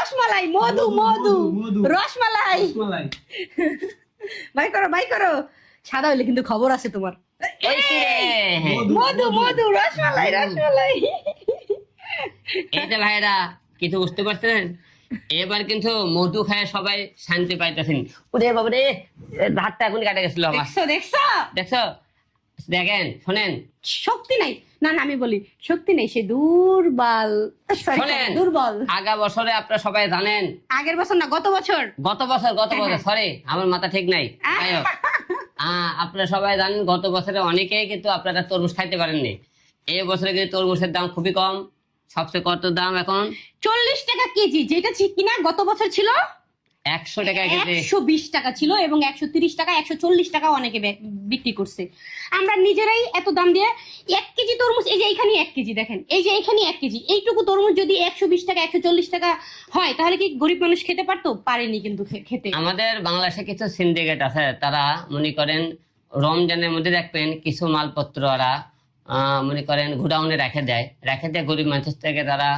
রসমালাই, মধু মধু, rasmalai. By করো। সাদা হইলে কিন্তু খবর আছে তোমার। মধু মধু, রসমালাই রসমালাই। এই যে ভাইরা কিছু বুঝতে পারছেন, এবার কিন্তু মধু খায় সবাই শান্তি পাইতেছেন। ওরে বাবা রে, ভাতটা এখন কাটে গেছিল আমার। দেখছো দেখছো, দেখেন শোনেন, শক্তি নাই। না আমি বলি শক্তি নেই, সে দুর্বল। শোনেন, দুর্বল। আগা বছরে আপনারা সবাই জানেন, আগের বছর না, গত বছর। গত বছর সরি, আমার মাথা ঠিক নাই। আপনারা সবাই জানেন গত বছরে অনেকেই কিন্তু আপনারা তরমুজ খাইতে পারেননি। এই বছরে কিন্তু তরমুজের দাম খুবই কম। সবচেয়ে কত দাম এখন? 40 টাকা কেজি, যেটা ঠিক কিনা গত বছর ছিল 100 টাকা কেজি, 120 টাকা ছিল, এবং 130 টাকা 140 টাকা অনেকে বিক্রি করছে। আমরা নিজেরাই এত দাম দিয়ে 1 কেজি তরমুজ, এই যে এইখানে 1 কেজি দেখেন, এই যে এইখানে 1 কেজি, এইটুকু তরমুজ যদি 120 টাকা 140 টাকা হয়, তাহলে কি গরিব মানুষ খেতে পারতো? পারেনি কিন্তু খেতে। আমাদের বাংলাদেশে কিছু সিন্ডিকেট আছে, তারা মনে করেন রমজানের মধ্যে দেখবেন কিছু মালপত্র ওরা মনে করেন গোডাউনে রেখে দেয়, গরিব মানুষের থেকে তারা